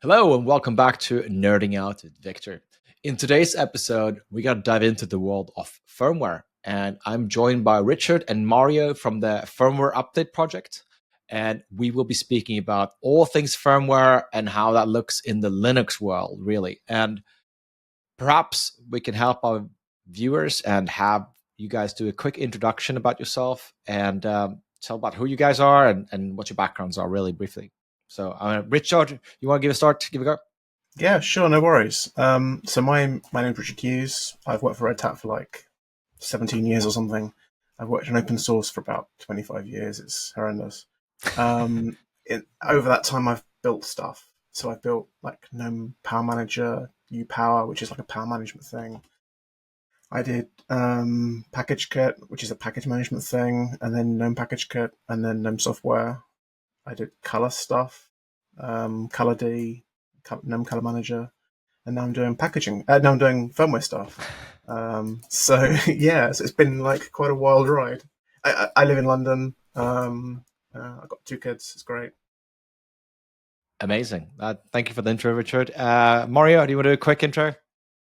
Hello and welcome back to Nerding Out with Victor. In today's episode, we got to dive into the world of firmware. And I'm joined by Richard and Mario from the Firmware Update project. And we will be speaking about all things firmware and how that looks in the Linux world, really. And perhaps we can help our viewers and have you guys do a quick introduction about yourself and tell about who you guys are and what your backgrounds are, really briefly. So, Richard, you want to give a start? Give a go. Yeah, sure, no worries. So my name's Richard Hughes. I've worked for Red Hat for like 17 years or something. I've worked in open source for about 25 years. It's horrendous. Over that time, I've built stuff. So I've built like GNOME Power Manager, UPower, which is like a power management thing. I did Package Kit, which is a package management thing, and then GNOME Package Kit, and then GNOME Software. I did color stuff, ColorD, GNOME Color Manager, and now I'm doing packaging. Now I'm doing firmware stuff. So yeah, so it's been like quite a wild ride. I live in London. I've got 2 kids. It's great. Amazing. Thank you for the intro, Richard. Mario, do you want to do a quick intro?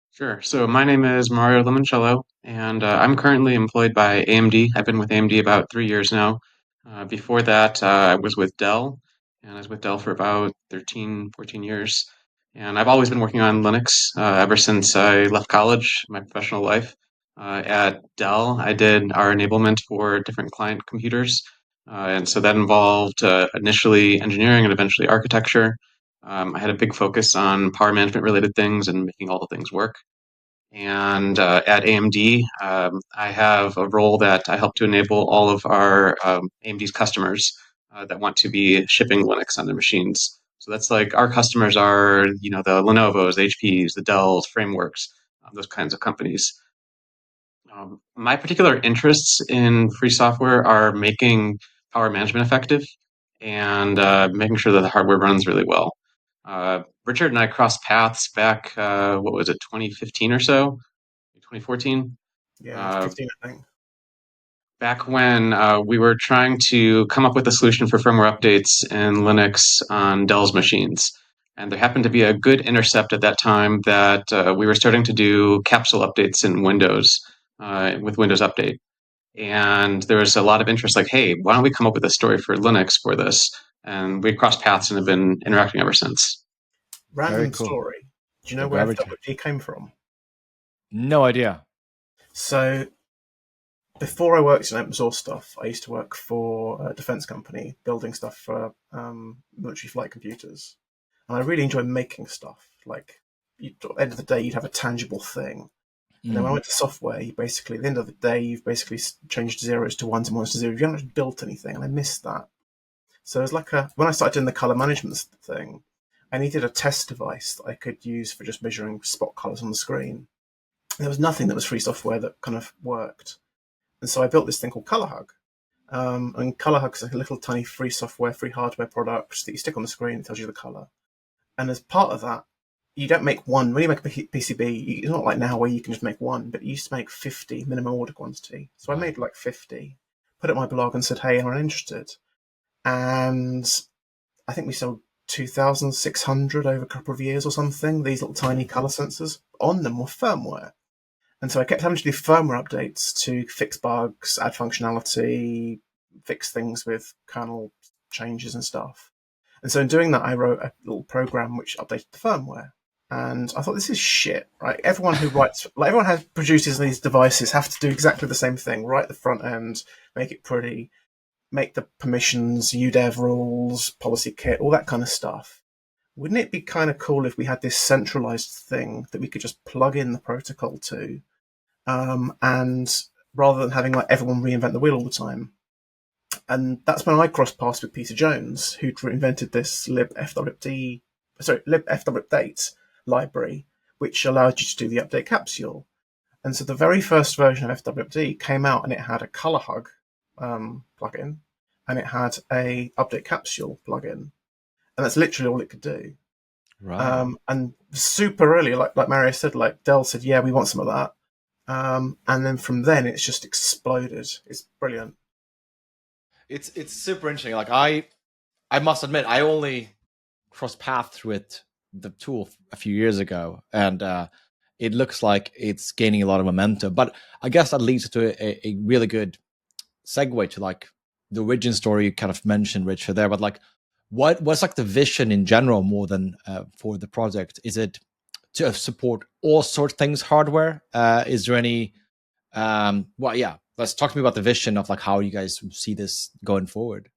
Sure. So my name is Mario Limonciello, and I'm currently employed by AMD. I've been with AMD about 3 years now. Before that, I was with Dell, and I was with Dell for about 13, 14 years. And I've always been working on Linux ever since I left college, my professional life. At Dell, I did our enablement for different client computers. And so that involved initially engineering and eventually architecture. I had a big focus on power management related things and making all the things work. And at AMD, I have a role that I help to enable all of our AMD's customers that want to be shipping Linux on their machines. So that's like our customers are, the Lenovo's, HP's, the Dell's, Frameworks, those kinds of companies. My particular interests in free software are making power management effective and making sure that the hardware runs really well. Richard and I crossed paths back, what was it, 2015 or so, 2014? Yeah, Uh, 15, I think. Back when we were trying to come up with a solution for firmware updates in Linux on Dell's machines. And there happened to be a good intercept at that time that we were starting to do capsule updates in Windows with Windows Update. And there was a lot of interest like, hey, why don't we come up with a story for Linux for this? And we crossed paths and have been interacting ever since. Very Random cool. story. Do you Yeah, know go where ahead, Richard. fwupd came from? No idea. So before I worked in open source stuff, I used to work for a defense company building stuff for military flight computers. And I really enjoy making end of the day, you'd have a tangible thing. And then when I went to software, at the end of the day, you've basically changed zeros to ones and ones to zeros. You haven't actually built anything, and I missed that. So it was when I started doing the color management thing, I needed a test device that I could use for just measuring spot colors on the screen. There was nothing that was free software that kind of worked. And so I built this thing called ColorHug. And ColorHug is like a little tiny free software, free hardware product that you stick on the screen. It tells you the color. And as part of that, you don't make one. When you make a PCB, it's not like now where you can just make one, but you used to make 50 minimum order quantity. So I Wow. made like 50, put it on my blog and said, hey, am I interested? And I think we sold 2,600 over a couple of years or something. These little tiny color sensors on them were firmware. And so I kept having to do firmware updates to fix bugs, add functionality, fix things with kernel changes and stuff. And so in doing that, I wrote a little program which updated the firmware. And I thought, this is shit, right? Everyone who writes, everyone who produces these devices have to do exactly the same thing. Write the front end, make it pretty, make the permissions, UDEV rules, policy kit, all that kind of stuff. Wouldn't it be kind of cool if we had this centralized thing that we could just plug in the protocol to? And rather than having like everyone reinvent the wheel all the time. And that's when I crossed paths with Peter Jones, who'd invented this libfwupd library, which allowed you to do the update capsule. And so the very first version of fwupd came out and it had a ColorHug plugin, and it had a update capsule plugin. And that's literally all it could do. Right. And super early, like Mario said, like Dell said, yeah, we want some of that. And then from then, it's just exploded. It's brilliant. It's super interesting. Like I must admit, I only crossed paths with the tool a few years ago, and it looks like it's gaining a lot of momentum. But I guess that leads to a really good segue to like the origin story you kind of mentioned, Richard, there. But like, what's like the vision in general more than for the project? Is it to support all sorts of things hardware? Is there any well, yeah, let's talk to me about the vision of like how you guys see this going forward.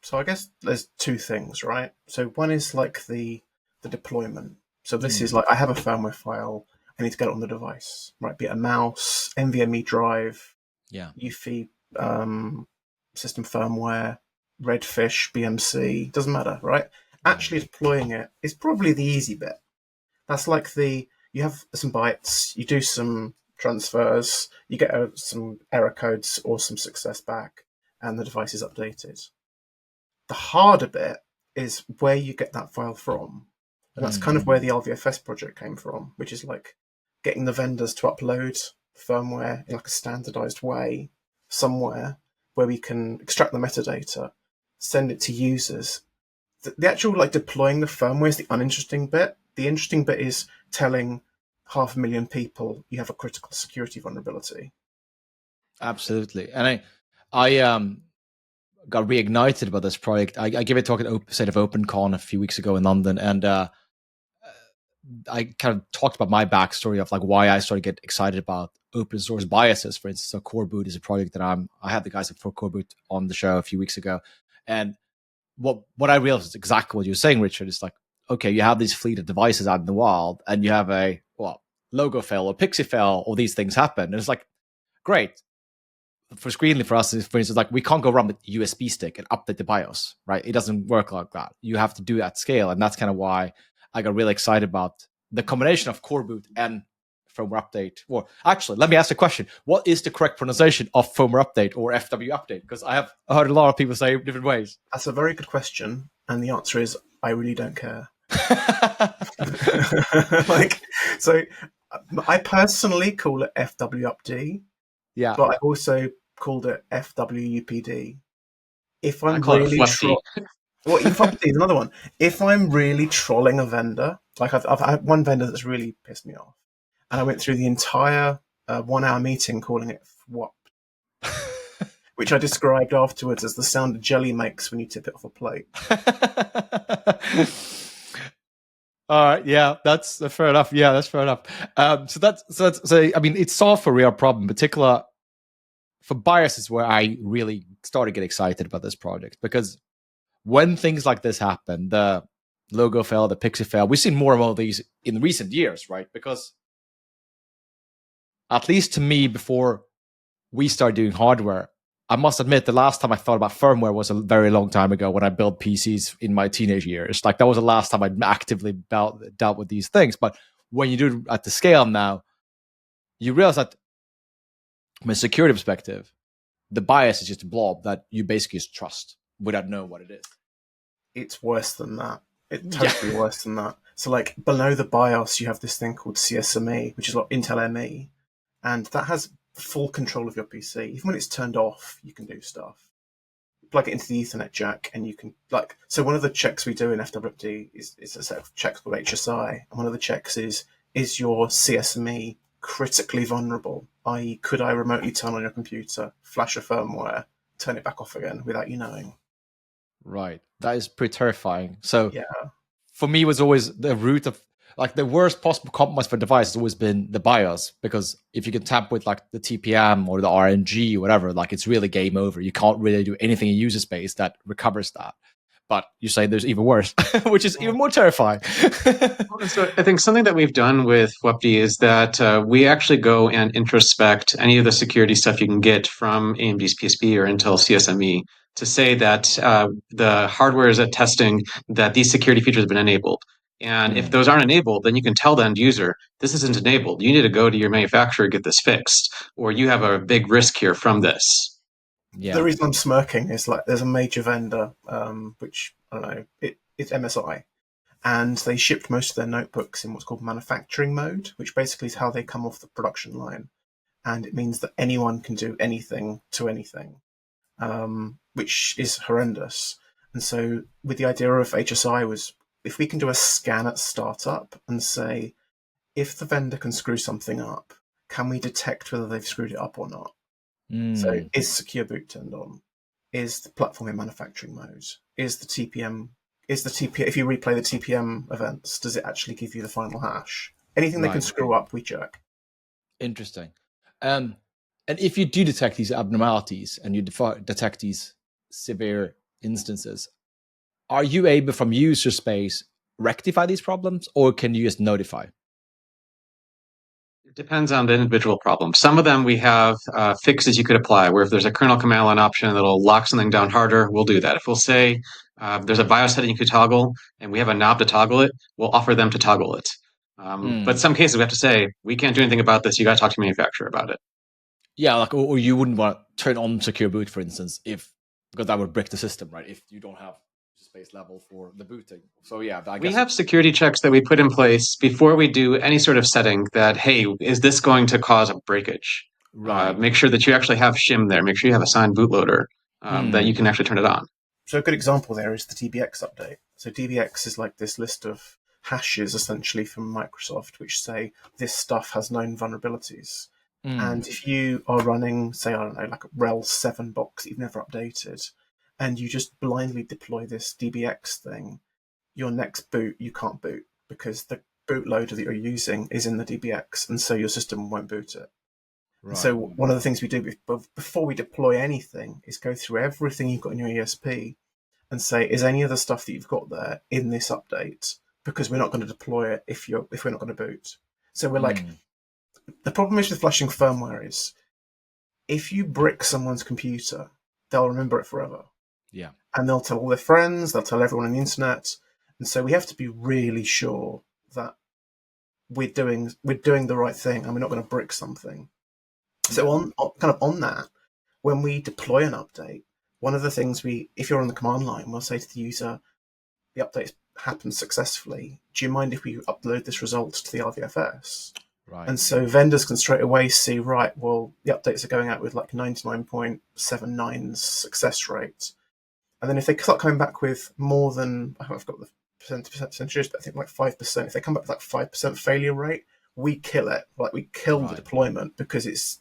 So I guess there's two things, right? So one is like the deployment. So this is like I have a firmware file. I need to get it on the device, right? Be it a mouse, NVMe drive, Yeah. UFI system firmware, Redfish, BMC, doesn't matter, right? Actually deploying it is probably the easy bit. That's like you have some bytes, you do some transfers, you get some error codes or some success back, and the device is updated. The harder bit is where you get that file from. And that's kind of where the LVFS project came from, which is like getting the vendors to upload firmware in like a standardized way somewhere where we can extract the metadata, send it to users. The actual like deploying the firmware is the uninteresting bit. The interesting bit is telling 500,000 people you have a critical security vulnerability. Absolutely. And I got reignited by this project. I gave a talk at State of OpenCon a few weeks ago in London, and I kind of talked about my backstory of like why I started to get excited about open source biases. For instance, so Coreboot is a project that I had the guys for Coreboot on the show a few weeks ago, and what I realized is exactly what you were saying, Richard. It's like, okay, you have these fleet of devices out in the wild, and you have a LogoFail or PixieFail, all these things happen. And it's like, great. For Screenly, for us, for instance, like we can't go run with USB stick and update the BIOS, right? It doesn't work like that. You have to do it at scale, and that's kind of why I got really excited about the combination of Coreboot and firmware update. Or actually, let me ask a question: what is the correct pronunciation of firmware update or FW update? Because I have heard a lot of people say different ways. That's a very good question, and the answer is I really don't care. Like, so I personally call it fwupd, Yeah, but I also called it fwupd. If I I'm call it really fwupd. what fwupd is another one. If I'm really trolling a vendor, like I've had one vendor that's really pissed me off, and I went through the entire 1 hour meeting calling it fwup, which I described afterwards as the sound a jelly makes when you tip it off a plate. All right, yeah, that's fair enough. Yeah, that's fair enough. So I mean, it solved for a real problem, in particular for biases, where I really started to get excited about this project because when things like this happen, the LogoFail, the PixieFail, we've seen more and more of these in recent years, right? Because at least to me, before we started doing hardware, I must admit the last time I thought about firmware was a very long time ago when I built PCs in my teenage years. Like that was the last time I actively dealt with these things. But when you do it at the scale now, you realize that from a security perspective, the bias is just a blob that you basically just trust without knowing what it is. It's worse than that. It's totally worse than that. So, like, below the BIOS, you have this thing called CSME, which is like Intel ME, and that has full control of your PC. Even when it's turned off, you can do stuff. Plug it into the Ethernet jack, and you can, like, so one of the checks we do in FWD is a set of checks called HSI, and one of the checks is your CSME critically vulnerable? I.e., could I remotely turn on your computer, flash a firmware, turn it back off again without you knowing? Right. That is pretty terrifying. So Yeah. for me, it was always the root of like the worst possible compromise for device has always been the BIOS, because if you can tamper with like the TPM or the RNG or whatever, like it's really game over. You can't really do anything in user space that recovers that. But you say there's even worse, which is even more terrifying. So I think something that we've done with fwupd is that we actually go and introspect any of the security stuff you can get from AMD's PSP or Intel CSME to say that the hardware is attesting that these security features have been enabled. And if those aren't enabled, then you can tell the end user, this isn't enabled. You need to go to your manufacturer, get this fixed, or you have a big risk here from this. The Yeah. reason I'm smirking is like there's a major vendor, which I don't know, it's MSI, and they shipped most of their notebooks in what's called manufacturing mode, which basically is how they come off the production line, and it means that anyone can do anything to anything, which is horrendous. And so, with the idea of HSI was if we can do a scan at startup and say, if the vendor can screw something up, can we detect whether they've screwed it up or not? So is secure boot turned on? Is the platform in manufacturing mode? Is the TPM, if you replay the TPM events, does it actually give you the final hash? Anything they can screw up, we check. Interesting. And if you do detect these abnormalities and you detect these severe instances, are you able from user space rectify these problems, or can you just notify? It depends on the individual problem. Some of them we have fixes you could apply, where if there's a kernel command line option that'll lock something down harder, we'll do that. If we'll say there's a BIOS setting you could toggle and we have a knob to toggle it, we'll offer them to toggle it. But some cases we have to say, we can't do anything about this. You got to talk to the manufacturer about it. Yeah, like, or you wouldn't want to turn on secure boot, for instance, because that would break the system, right? If you don't have space level for the booting. So yeah, I guess we have security checks that we put in place before we do any sort of setting that, hey, is this going to cause a breakage? Right. Make sure that you actually have shim there. Make sure you have a signed bootloader that you can actually turn it on. So a good example there is the DBX update. So DBX is like this list of hashes essentially from Microsoft which say this stuff has known vulnerabilities. And if you are running, say, I don't know, like a Rel 7 box that you've never updated, and you just blindly deploy this DBX thing, your next boot, you can't boot because the bootloader that you're using is in the DBX, and so your system won't boot it. Right. So one of the things we do before we deploy anything is go through everything you've got in your ESP and say, is any of the stuff that you've got there in this update? Because we're not going to deploy it if we're not going to boot. So we're like, the problem is with flashing firmware is if you brick someone's computer, they'll remember it forever. Yeah. And they'll tell all their friends, they'll tell everyone on the internet. And so we have to be really sure that we're doing the right thing and we're not going to brick something. So on that, when we deploy an update, one of the things if you're on the command line, we'll say to the user, the update happened successfully. Do you mind if we upload this result to the LVFS? Right. And so vendors can straight away see, right, well, the updates are going out with like 99.79 success rate. And then if they start coming back with more than, I've got the percentages, but I think like 5%, if they come back with like 5% failure rate, we kill it. Like we kill the deployment because it's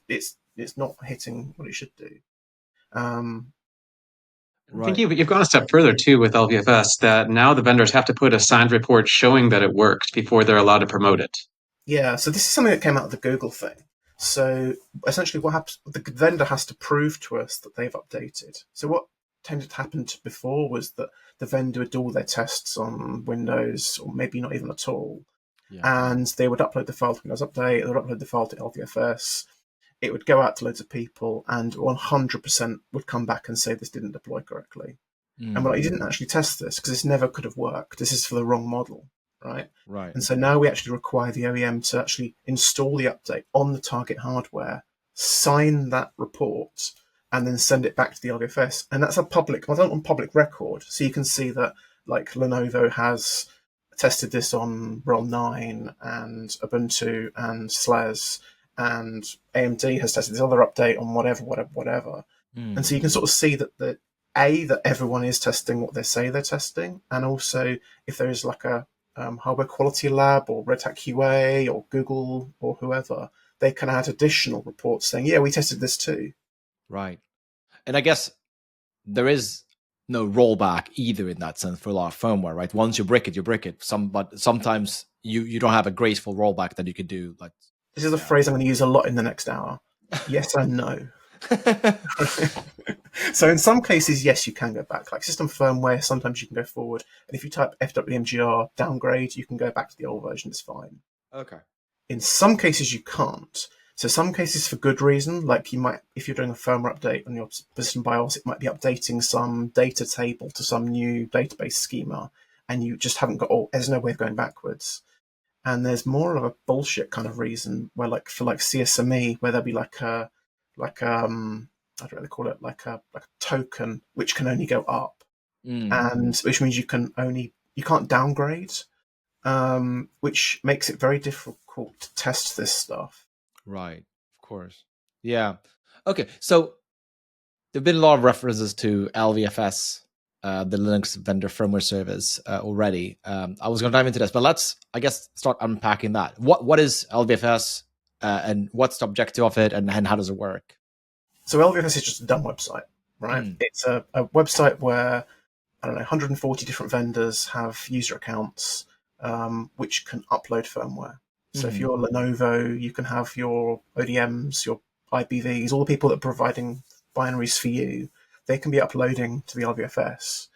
not hitting what it should do. I think you've gone a step further too with LVFS, that now the vendors have to put a signed report showing that it worked before they're allowed to promote it. Yeah, so this is something that came out of the Google thing. So essentially what happens, the vendor has to prove to us that they've updated. So what tended to happen before was that the vendor would do all their tests on Windows, or maybe not even at all. Yeah. And they would upload the file to Windows Update, they would upload the file to LVFS. It would go out to loads of people, and 100% would come back and say this didn't deploy correctly. And we're like, you didn't actually test this because this never could have worked. This is for the wrong model, right? And so now we actually require the OEM to actually install the update on the target hardware, sign that report, and then send it back to the LVFS. And that's on public record. So you can see that like Lenovo has tested this on Rel 9 and Ubuntu and SLES, and AMD has tested this other update on whatever. And so you can sort of see that that everyone is testing what they say they're testing, and also if there is like a hardware quality lab or Red Hat QA or Google or whoever, they can add additional reports saying, yeah, we tested this too. Right. And I guess there is no rollback either in that sense for a lot of firmware, right? Once you brick it, you brick it. But sometimes you don't have a graceful rollback that you could do. Like this is a phrase I'm going to use a lot in the next hour. Yes and no. So in some cases, yes, you can go back. Like system firmware, sometimes you can go forward. And if you type fwmgr downgrade, you can go back to the old version. It's fine. Okay. In some cases, you can't. So some cases for good reason, like you might, if you're doing a firmware update on your system BIOS, it might be updating some data table to some new database schema, and you just haven't got, there's no way of going backwards. And there's more of a bullshit kind of reason where, like for like CSME, where there'll be like I don't really call it like a token which can only go up, and which means you can't downgrade, which makes it very difficult to test this stuff. Right, of course. Yeah. Okay, so there've been a lot of references to LVFS the Linux Vendor Firmware Service already. I was going to dive into this, but let's, I guess, start unpacking that. What is LVFS, and what's the objective of it, and how does it work? So LVFS is just a dumb website, right? It's a website where, I don't know, 140 different vendors have user accounts, which can upload firmware. So if you're Lenovo, you can have your ODMs, your IBVs, all the people that are providing binaries for you, they can be uploading to the LVFS.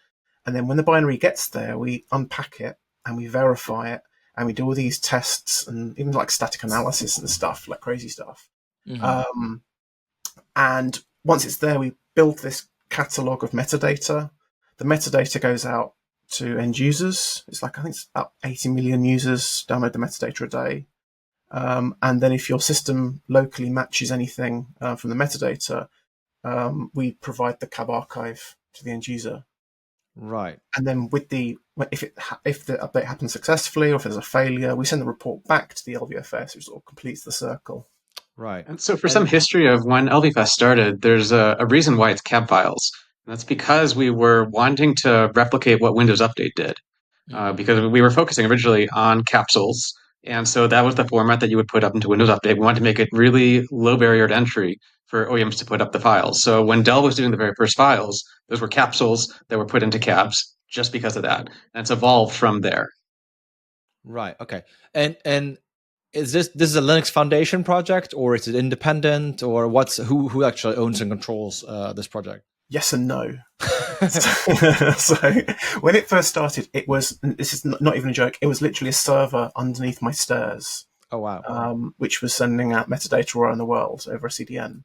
And then when the binary gets there, we unpack it and we verify it, and we do all these tests and even like static analysis and stuff, like crazy stuff. And once it's there, we build this catalog of metadata. The metadata goes out to end users. It's like, I think it's about 80 million users download the metadata a day. And then if your system locally matches anything from the metadata, we provide the cab archive to the end user. Right. And then if the update happens successfully, or if there's a failure, we send the report back to the LVFS, which sort of completes the circle. Right. And so for some history of when LVFS started, there's a reason why it's cab files. And that's because we were wanting to replicate what Windows Update did. Because we were focusing originally on capsules. And so that was the format that you would put up into Windows Update. We wanted to make it really low barrier to entry for OEMs to put up the files. So when Dell was doing the very first files, those were capsules that were put into cabs just because of that. And it's evolved from there. Right. Okay. And is this is a Linux Foundation project, or is it independent, or who actually owns and controls this project? Yes and no. So when it first started, it was, this is not even a joke, it was literally a server underneath my stairs. Oh, wow. Which was sending out metadata around the world over a CDN.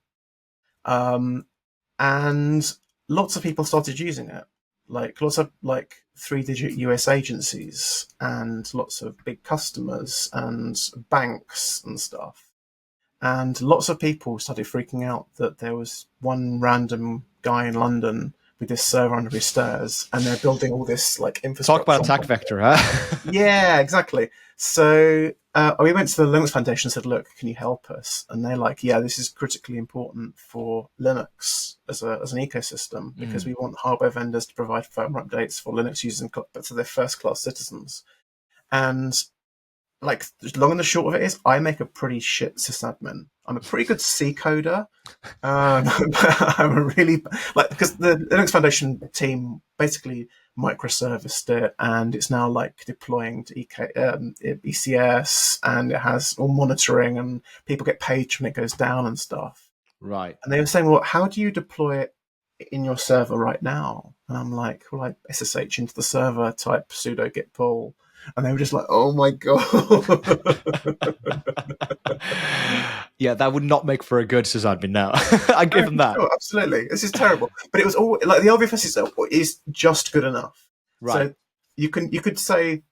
And lots of people started using it. Like lots of 3-digit US agencies and lots of big customers and banks and stuff. And lots of people started freaking out that there was one random guy in London with this server under his stairs, and they're building all this like infrastructure. Talk about attack vector, huh? Yeah, exactly. So we went to the Linux Foundation and said, look, can you help us? And they're like, yeah, this is critically important for Linux as an ecosystem, because we want hardware vendors to provide firmware updates for Linux users, but to their first-class citizens. And like, the long and the short of it is, I make a pretty shit sysadmin. I'm a pretty good C coder. But I'm a really, because the Linux Foundation team basically microserviced it, and it's now like deploying to ECS, and it has all monitoring, and people get paid when it goes down and stuff. Right. And they were saying, well, how do you deploy it in your server right now? And I'm like, well, I SSH into the server, type sudo git pull. And they were just like, oh my God. Yeah, that would not make for a good sysadmin now. I give them that. Oh, absolutely. This is terrible. But it was all like the LVFS itself is just good enough. Right. So you could say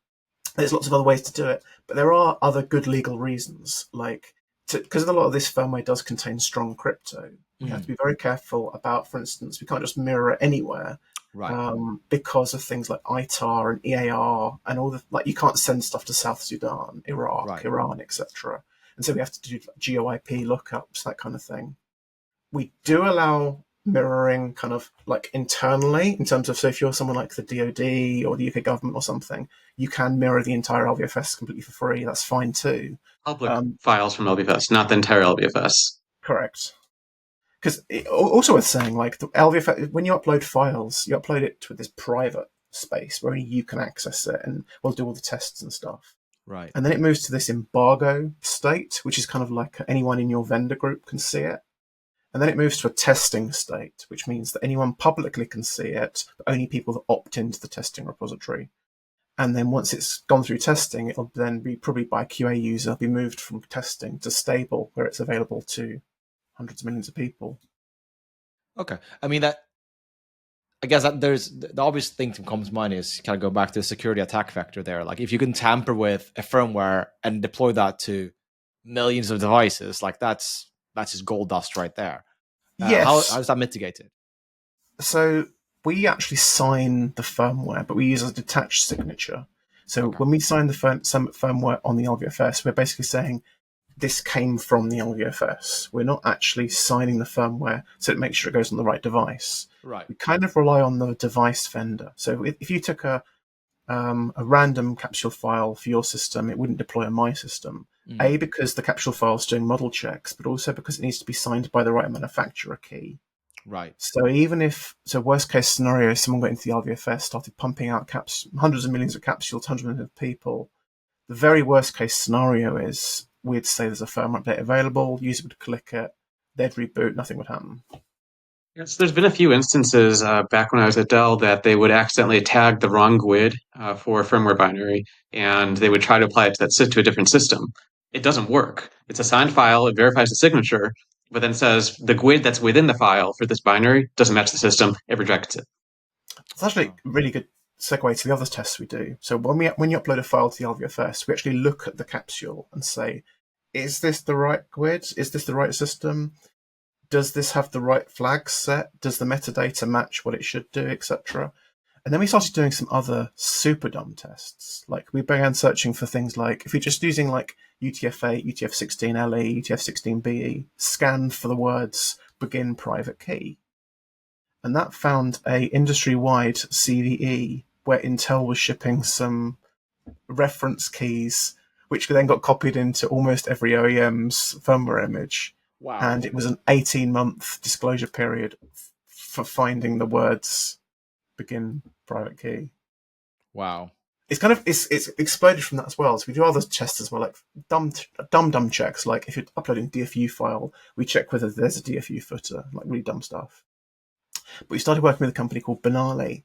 there's lots of other ways to do it, but there are other good legal reasons. Like, because a lot of this firmware does contain strong crypto, we have to be very careful about, for instance, we can't just mirror it anywhere. Right. Because of things like ITAR and EAR and all the, like, you can't send stuff to South Sudan, Iraq, Iran, etc. And so we have to do GeoIP lookups, that kind of thing. We do allow mirroring kind of like internally in terms of, so if you're someone like the DoD or the UK government or something, you can mirror the entire LVFS completely for free. That's fine too. Public files from LVFS, not the entire LVFS. Correct. Because also worth saying, like, the LVFS, when you upload files, you upload it to this private space where only you can access it, and we'll do all the tests and stuff. Right. And then it moves to this embargo state, which is kind of like anyone in your vendor group can see it. And then it moves to a testing state, which means that anyone publicly can see it, but only people that opt into the testing repository. And then once it's gone through testing, it'll then be probably by a QA user, be moved from testing to stable, where it's available to hundreds of millions of people. Okay. I mean, that, I guess that there's the obvious thing that comes to mind is kind of go back to the security attack vector there. Like, if you can tamper with a firmware and deploy that to millions of devices, like that's just gold dust right there. Yes. How is that mitigated? So we actually sign the firmware, but we use a detached signature. So when we sign the firmware on the LVFS, we're basically saying, this came from the LVFS. We're not actually signing the firmware, so it makes sure it goes on the right device. Right. We kind of rely on the device vendor. So if you took a random capsule file for your system, it wouldn't deploy on my system. A, because the capsule file is doing model checks, but also because it needs to be signed by the right manufacturer key. Right. So worst case scenario, someone got into the LVFS, started pumping out hundreds of millions of capsules, hundreds of millions of people. The very worst case scenario is we'd say there's a firmware update available, user would click it, they'd reboot, nothing would happen. Yes, there's been a few instances back when I was at Dell that they would accidentally tag the wrong GUID for a firmware binary, and they would try to apply it to a different system. It doesn't work. It's a signed file, it verifies the signature, but then says the GUID that's within the file for this binary doesn't match the system, it rejects it. It's actually a really good segue to the other tests we do. So when you upload a file to the LVFS, we actually look at the capsule and say, is this the right GUID? Is this the right system? Does this have the right flags set? Does the metadata match what it should do, etc.? And then we started doing some other super dumb tests. Like we began searching for things like, if you're just using like UTF-8, UTF-16LE, UTF-16BE, scan for the words begin private key. And that found a industry-wide CVE where Intel was shipping some reference keys, which then got copied into almost every OEM's firmware image. Wow. And it was an 18-month disclosure period for finding the words begin private key. Wow. It's exploded from that as well. So we do other tests as well, like dumb checks. Like if you're uploading a DFU file, we check whether there's a DFU footer, like really dumb stuff. But we started working with a company called Banali.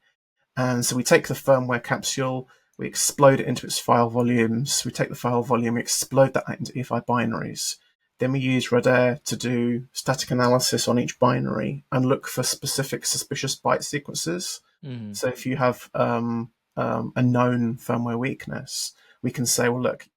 And so we take the firmware capsule, we explode it into its file volumes. We take the file volume, we explode that into EFI binaries. Then we use Redair to do static analysis on each binary and look for specific suspicious byte sequences. Mm-hmm. So if you have a known firmware weakness, we can say, well, look,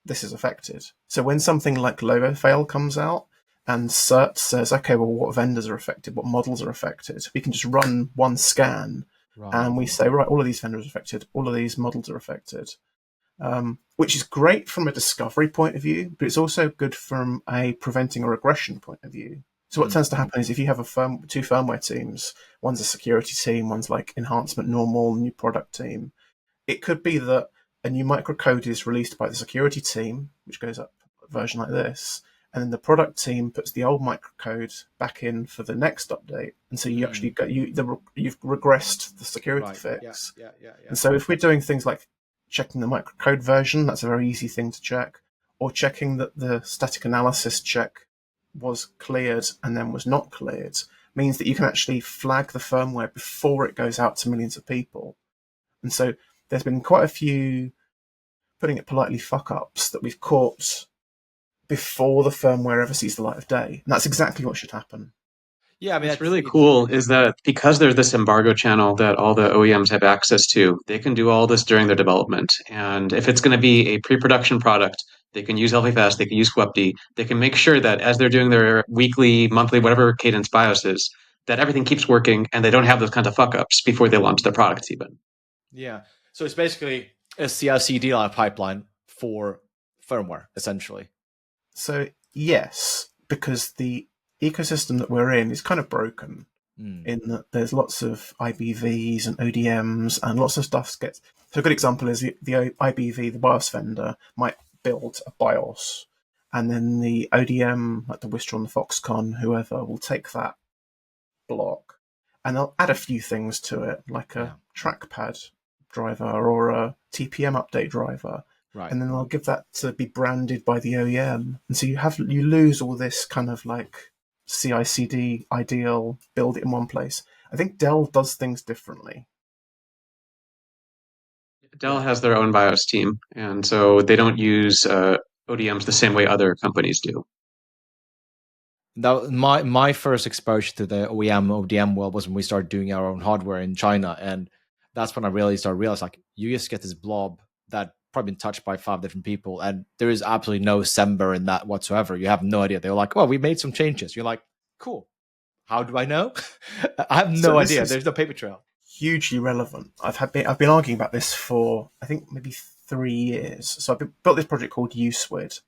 this is affected. So when something like LogoFail comes out and CERT says, okay, well, what vendors are affected? What models are affected? We can just run one scan and we say, right, all of these vendors are affected. All of these models are affected. Which is great from a discovery point of view, but it's also good from a preventing a regression point of view. So what tends to happen is if you have two firmware teams, one's a security team, one's like enhancement normal, new product team, it could be that a new microcode is released by the security team, which goes up a version like this, and then the product team puts the old microcode back in for the next update. And so you actually you've regressed the security fix. Yeah. And so if we're doing things like checking the microcode version, that's a very easy thing to check, or checking that the static analysis check was cleared and then was not cleared, means that you can actually flag the firmware before it goes out to millions of people. And so there's been quite a few, putting it politely, fuck-ups that we've caught before the firmware ever sees the light of day. And that's exactly what should happen. Yeah, I mean, what's really cool is that because there's this embargo channel that all the OEMs have access to, they can do all this during their development. And if it's going to be a pre-production product, they can use LVFS, they can use fwupd, they can make sure that as they're doing their weekly, monthly, whatever cadence BIOS is, that everything keeps working and they don't have those kinds of fuck-ups before they launch their products even. Yeah. So it's basically a CI/CD pipeline for firmware, essentially. So yes, because the ecosystem that we're in is kind of broken in that there's lots of IBVs and ODMs and lots of stuff gets. So a good example is the IBV, the BIOS vendor, might build a BIOS, and then the ODM, like the Wistron, the Foxconn, whoever, will take that block and they'll add a few things to it, like a trackpad driver or a TPM update driver. Right. And then they'll give that to be branded by the OEM. And so you lose all this kind of like CI/CD ideal, build it in one place. I think Dell does things differently. Dell has their own BIOS team, and so they don't use ODMs the same way other companies do. Now, my first exposure to the OEM ODM world was when we started doing our own hardware in China, and that's when I really started realizing, like, you just get this blob that probably been touched by 5 different people, and there is absolutely no Sember in that whatsoever. You have no idea. They're like, well, we made some changes. You're like, cool. How do I know? I have no idea. There's no paper trail. Hugely relevant. I've been arguing about this for I think maybe 3 years. So I've built this project called USWID,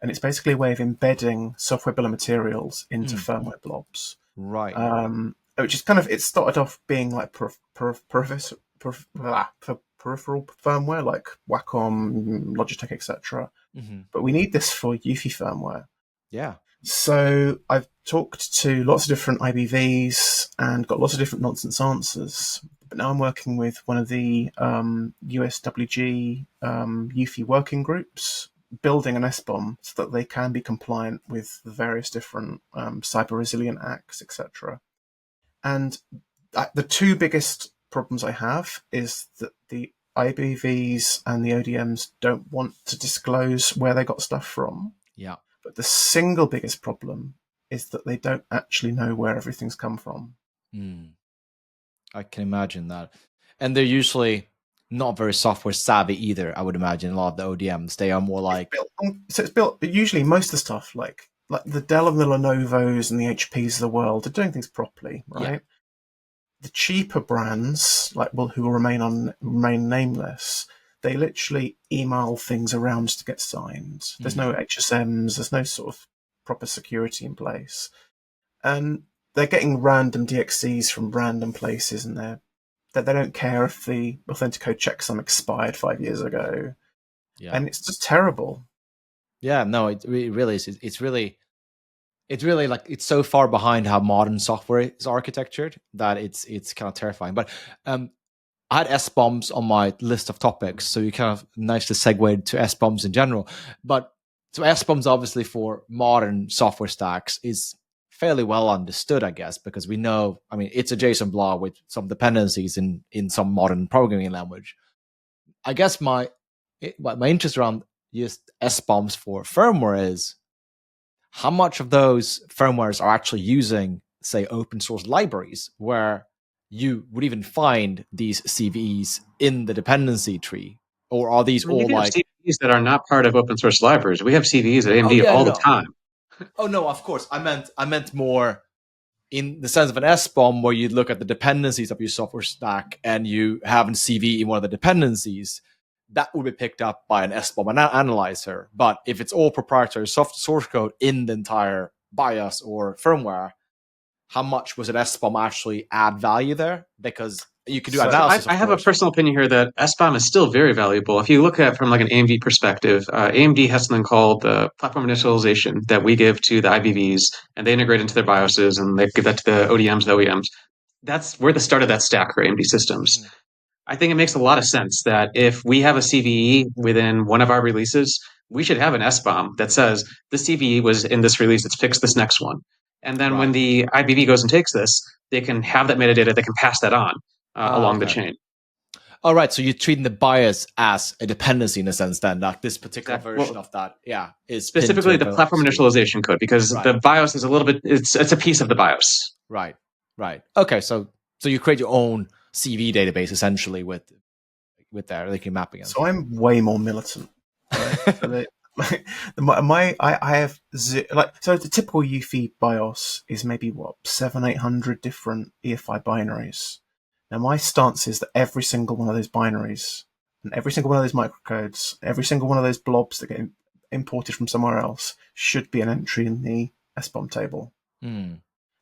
and it's basically a way of embedding software bill of materials into firmware blobs. Right. Which is kind of, it started off being like peripheral firmware, like Wacom, Logitech, etc. But we need this for UEFI firmware. Yeah. So I've talked to lots of different IBVs and got lots of different nonsense answers. But now I'm working with one of the USWG UEFI working groups, building an SBOM so that they can be compliant with the various different cyber resilient acts, etc. And the two biggest problems I have is that the IBVs and the ODMs don't want to disclose where they got stuff from. Yeah. But the single biggest problem is that they don't actually know where everything's come from. I can imagine that. And they're usually not very software savvy either, I would imagine. A lot of the ODMs, they are more like... It's built, usually most of the stuff, like the Dell and the Lenovo's and the HPs of the world are doing things properly, right? Yeah. The cheaper brands, like who will remain nameless, they literally email things around to get signed. There's no HSMs, there's no sort of proper security in place. And they're getting random DXCs from random places, and they don't care if the Authentico checksum expired 5 years ago. Yeah. And it's just terrible. Yeah, no, it really is. It's really like, it's so far behind how modern software is architectured that it's kind of terrifying. But I had SBOMs on my list of topics, so you kind of nicely segued to SBOMs in general. But so SBOMs, obviously, for modern software stacks is fairly well understood, I guess, because we know, I mean, it's a JSON blob with some dependencies in some modern programming language. I guess my interest around just SBOMs for firmware is how much of those firmwares are actually using, say, open source libraries where you would even find these CVEs in the dependency tree, or are these all like CVEs that are not part of open source libraries? We have CVEs at AMD the time. Oh no, of course. I meant more in the sense of an SBOM where you look at the dependencies of your software stack and you have a CV in one of the dependencies. That would be picked up by an SBOM analyzer. But if it's all proprietary source code in the entire BIOS or firmware, how much was an SBOM actually add value there? Because you could do analysis. I have a personal opinion here that SBOM is still very valuable. If you look at it from like an AMD perspective, AMD has something called the platform initialization that we give to the IBVs, and they integrate into their BIOSes, and they give that to the ODMs, the OEMs. That's where the start of that stack for AMD systems. I think it makes a lot of sense that if we have a CVE within one of our releases, we should have an SBOM that says the CVE was in this release, it's fixed this next one. And then when the IBV goes and takes this, they can have that metadata, they can pass that on along the chain. All right, so you're treating the BIOS as a dependency in a sense then, like this particular version of that, is specifically the platform initialization code, because the BIOS is a little bit, it's a piece of the BIOS. Right. Okay, so you create your own CV database essentially with that, like you're mapping it. So I'm way more militant. Right? So I have so the typical UEFI BIOS is maybe 700-800 different EFI binaries. Now my stance is that every single one of those binaries and every single one of those microcodes, every single one of those blobs that get imported from somewhere else should be an entry in the SBOM table.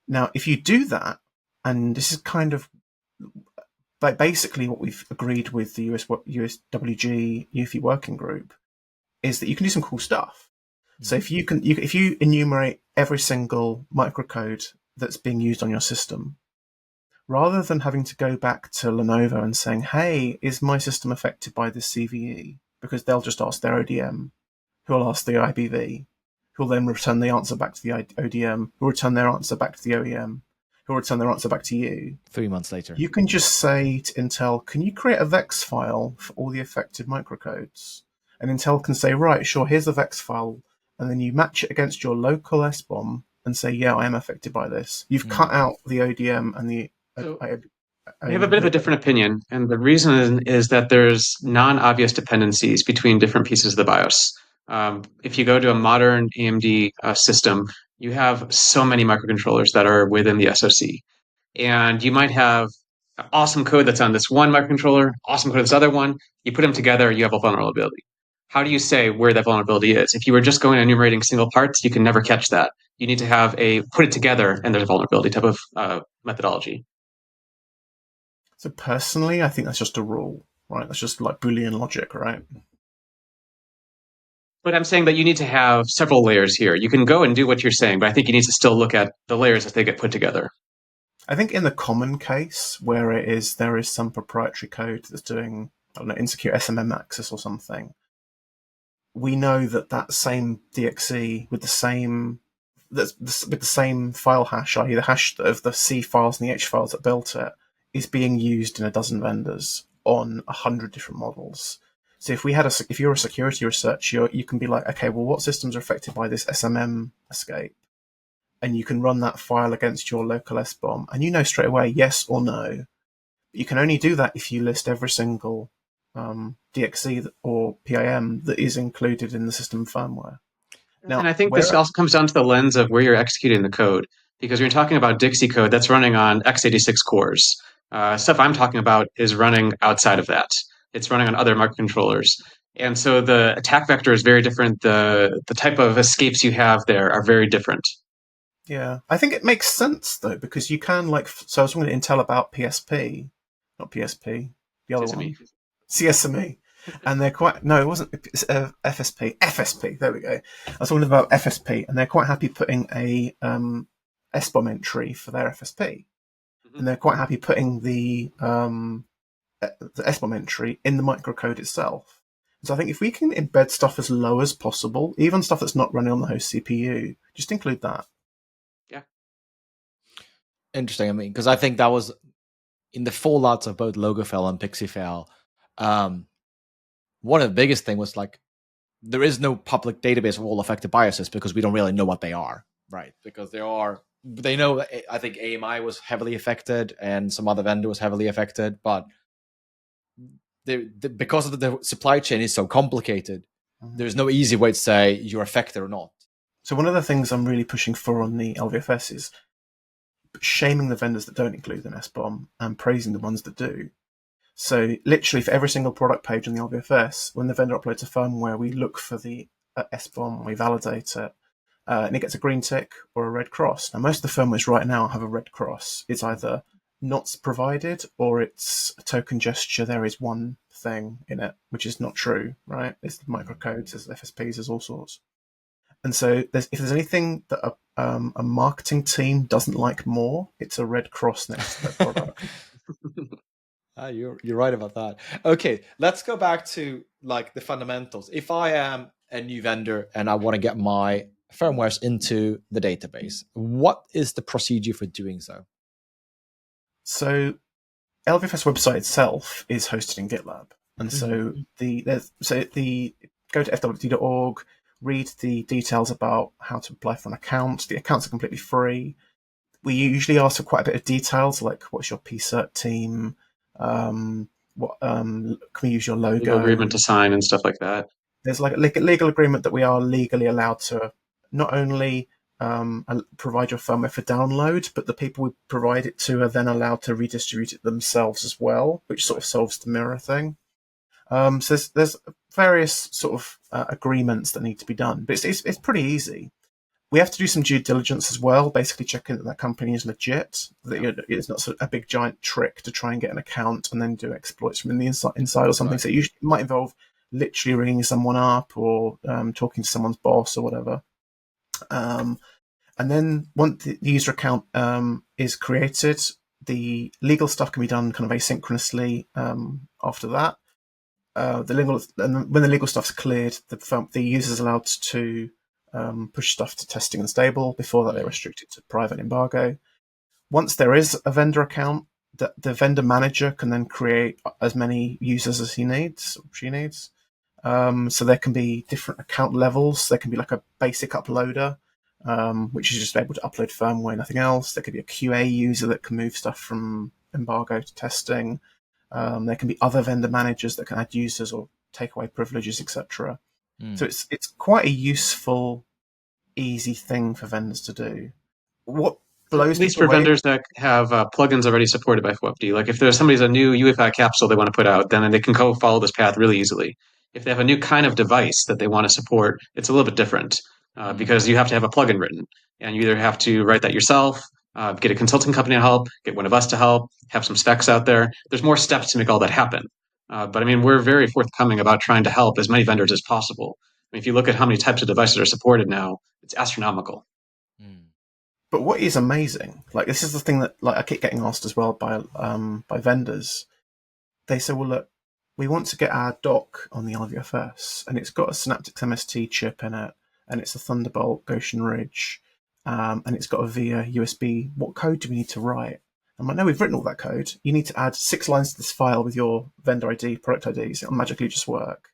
Now, if you do that, and this is kind of basically what we've agreed with the USWG UEFI working group, is that you can do some cool stuff. So if you enumerate every single microcode that's being used on your system, rather than having to go back to Lenovo and saying, hey, is my system affected by this CVE? Because they'll just ask their ODM, who will ask the IBV, who will then return the answer back to the ODM, who will return their answer back to the OEM, who will return their answer back to you. 3 months later. You can just say to Intel, can you create a VEX file for all the affected microcodes? And Intel can say, right, sure, here's the VEX file. And then you match it against your local SBOM and say, yeah, I am affected by this. You've cut out the ODM and the... I have a bit of a different opinion. And the reason is that there's non-obvious dependencies between different pieces of the BIOS. If you go to a modern AMD system, you have so many microcontrollers that are within the SoC. And you might have awesome code that's on this one microcontroller, awesome code on this other one. You put them together, you have a vulnerability. how do you say where that vulnerability is? If you were just going and enumerating single parts, you can never catch that. You need to have a put it together and there's a vulnerability type of methodology. So personally, I think that's just a rule, right? That's just like Boolean logic, right? But I'm saying that you need to have several layers here. You can go and do what you're saying, but I think you need to still look at the layers as they get put together. I think in the common case where there is some proprietary code that's doing, I don't know, insecure SMM access or something, we know that same DXE with the same file hash, i.e. the hash of the C files and the H files that built it, is being used in a dozen vendors on 100 different models. So if you're a security researcher, you can be like, okay, well, what systems are affected by this SMM escape? And you can run that file against your local SBOM, and you know straight away yes or no. But you can only do that if you list every single DXE or PIM that is included in the system firmware. Now, and I think this also comes down to the lens of where you're executing the code, because you're talking about Dixie code that's running on x86 cores. Stuff I'm talking about is running outside of that. It's running on other microcontrollers. And so the attack vector is very different. The type of escapes you have there are very different. Yeah, I think it makes sense though, because you can so I was talking to Intel about PSP, not PSP, the other CSME. one, CSME, and they're quite, no, it wasn't, it's FSP, there we go. I was talking about FSP, and they're quite happy putting a SBOM entry for their FSP, and they're quite happy putting the SBOM entry in the microcode itself. So I think if we can embed stuff as low as possible, even stuff that's not running on the host CPU, just include that. Yeah. Interesting. I mean, because I think that was in the fallouts of both LogoFail and PixieFail. One of the biggest thing was like, there is no public database of all affected BIOSes because we don't really know what they are, right? Because they know, I think AMI was heavily affected and some other vendor was heavily affected, but because of the supply chain is so complicated, there's no easy way to say you're affected or not. So one of the things I'm really pushing for on the LVFS is shaming the vendors that don't include an SBOM and praising the ones that do. So literally for every single product page on the LVFS, when the vendor uploads a firmware, we look for the SBOM, we validate it, and it gets a green tick or a red cross. Now, most of the firmwares right now have a red cross. It's either not provided or it's a token gesture. There is one thing in it, which is not true, right? It's microcodes, there's FSPs, there's all sorts. And so if there's anything that a marketing team doesn't like more, it's a red cross next to their product. You're right about that. Okay, let's go back to like the fundamentals. If I am a new vendor and I want to get my firmwares into the database, what is the procedure for doing so? So LVFS website itself is hosted in GitLab, and so go to fwupd.org, read the details about how to apply for an account. The accounts are completely free. We usually ask for quite a bit of details, like what's your PCert team, can we use your logo? Legal agreement to sign and stuff like that. There's like a legal agreement that we are legally allowed to not only provide your firmware for download, but the people we provide it to are then allowed to redistribute it themselves as well, which sort of solves the mirror thing. So there's various sort of agreements that need to be done, but it's pretty easy. We have to do some due diligence as well, basically checking that company is legit, that it's not sort of a big giant trick to try and get an account and then do exploits from the inside or something. Right. So it might involve literally ringing someone up or talking to someone's boss or whatever. And then once the user account is created, the legal stuff can be done kind of asynchronously after that. When the legal stuff's cleared, the user is allowed to push stuff to testing and stable. Before that, they're restricted to private embargo. Once there is a vendor account, the vendor manager can then create as many users as he needs or she needs. So there can be different account levels. There can be like a basic uploader, which is just able to upload firmware, nothing else. There could be a QA user that can move stuff from embargo to testing. There can be other vendor managers that can add users or take away privileges, etc. So it's quite a useful, easy thing for vendors to do. What blows at least for vendors that have plugins already supported by fwupd. Like if there's a new UEFI capsule they want to put out, then they can go follow this path really easily. If they have a new kind of device that they want to support, it's a little bit different because you have to have a plugin written, and you either have to write that yourself, get a consulting company to help, get one of us to help, have some specs out there. There's more steps to make all that happen. But I mean, we're very forthcoming about trying to help as many vendors as possible. I mean, if you look at how many types of devices are supported now, it's astronomical. But what is amazing, like this is the thing that like I keep getting asked as well by vendors. They say, well, look, we want to get our dock on the LVFS, and it's got a Synaptics MST chip in it, and it's a Thunderbolt Goshen Ridge, and it's got a VIA USB. What code do we need to write? I'm like, no, we've written all that code. You need to add 6 lines to this file with your vendor ID, product IDs. It'll magically just work.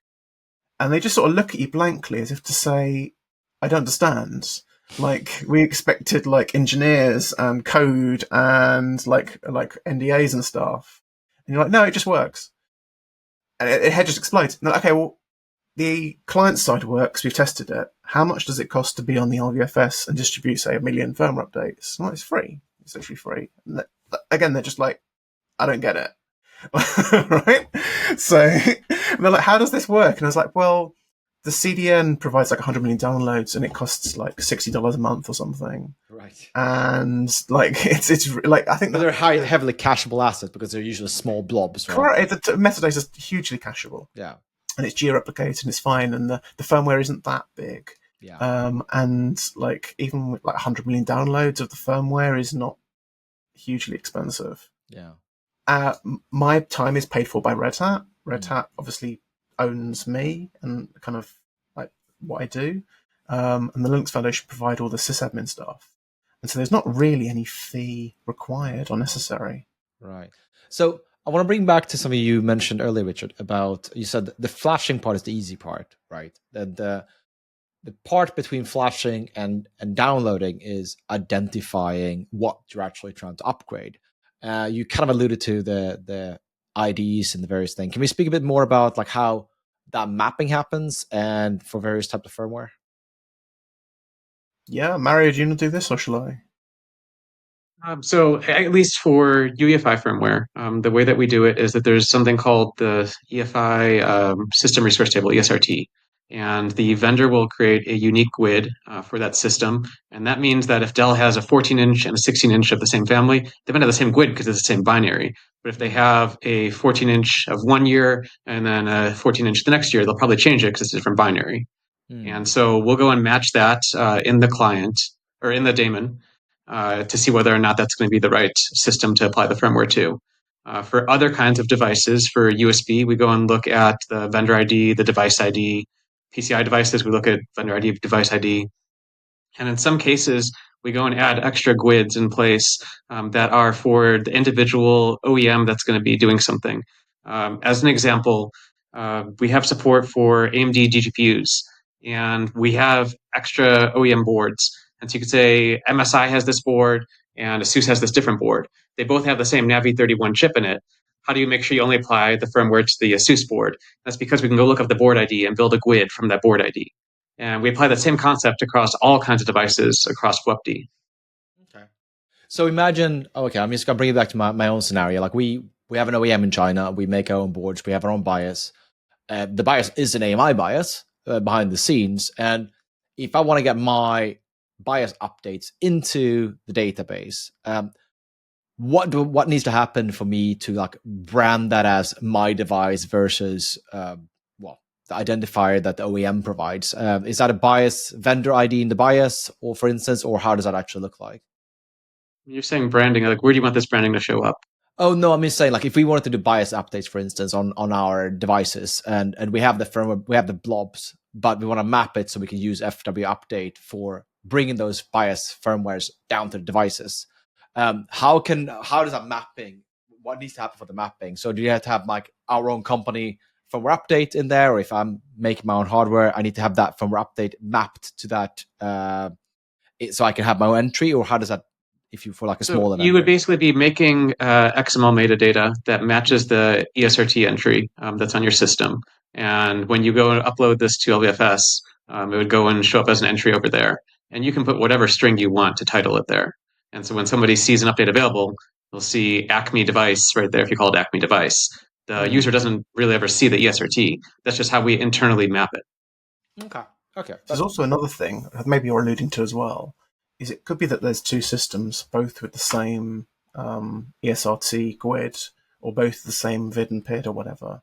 And they just sort of look at you blankly as if to say, I don't understand. Like, we expected like engineers and code and like NDAs and stuff. And you're like, no, it just works. And it head just explodes. And like, okay, well, the client side works. We've tested it. How much does it cost to be on the LVFS and distribute, say, 1 million firmware updates? Well, it's free. It's literally free. And again, they're just like, I don't get it. Right? So they're like, how does this work? And I was like, well, the CDN provides like 100 million downloads and it costs like $60 a month or something. Right. And like, it's like, I think But they're heavily cacheable assets because they're usually small blobs, right? correct. The metadata is hugely cacheable. Yeah. And it's geo-replicated and it's fine. And the firmware isn't that big. Yeah. And like, even with like 100 million downloads of the firmware is not hugely expensive. Yeah. My time is paid for by Red Hat. Red Hat obviously owns me and kind of like what I do. And the Linux Foundation provide all the sysadmin stuff. And so there's not really any fee required or necessary. Right. So I want to bring back to something you mentioned earlier, Richard, about, you said the flashing part is the easy part, right? The part between flashing and downloading is identifying what you're actually trying to upgrade. You kind of alluded to the IDs and the various things. Can we speak a bit more about like how that mapping happens and for various types of firmware? Yeah, Mario, do you want to do this or shall I? So at least for UEFI firmware, the way that we do it is that there's something called the EFI System Resource Table, ESRT, and the vendor will create a unique GUID for that system. And that means that if Dell has a 14-inch and a 16-inch of the same family, they might have the same GUID because it's the same binary. But if they have a 14-inch of 1 year and then a 14-inch the next year, they'll probably change it because it's a different binary. And so we'll go and match that in the client or in the daemon to see whether or not that's going to be the right system to apply the firmware to. For other kinds of devices, for USB, we go and look at the vendor ID, the device ID. PCI devices, we look at vendor ID, device ID. And in some cases, we go and add extra GUIDs in place that are for the individual OEM that's going to be doing something. As an example, we have support for AMD GPUs, and we have extra OEM boards. And so you could say MSI has this board and ASUS has this different board. They both have the same Navi31 chip in it. How do you make sure you only apply the firmware to the ASUS board? That's because we can go look up the board ID and build a GUID from that board ID. And we apply that same concept across all kinds of devices across fwupd. Okay. So imagine, okay, I'm just going to bring it back to my own scenario. Like we have an OEM in China. We make our own boards. We have our own bias. The bias is an AMI bias behind the scenes. And if I want to get my bias updates into the database, what needs to happen for me to like brand that as my device versus the identifier that the OEM provides? Is that a bias vendor ID in the bias, or for instance, or how does that actually look like? You're saying branding, like where do you want this branding to show up? Oh no, I'm just saying like if we wanted to do bias updates, for instance, on our devices, and we have the firmware, we have the blobs, but we want to map it so we can use fwupd for bringing those bias firmwares down to the devices. How does that mapping? What needs to happen for the mapping? So do you have to have like our own company firmware update in there, or if I'm making my own hardware, I need to have that firmware update mapped to that, so I can have my own entry, or how does that? If you for like a smaller, you would basically be making XML metadata that matches the ESRT entry that's on your system. And when you go and upload this to LVFS, it would go and show up as an entry over there. And you can put whatever string you want to title it there. And so when somebody sees an update available, they'll see Acme device right there if you call it Acme device. The user doesn't really ever see the ES or T. That's just how we internally map it. Okay. Okay. There's also another thing, maybe you're alluding to as well, is it could be that there's two systems, both with the same ESRT GUID, or both the same vid and PID or whatever.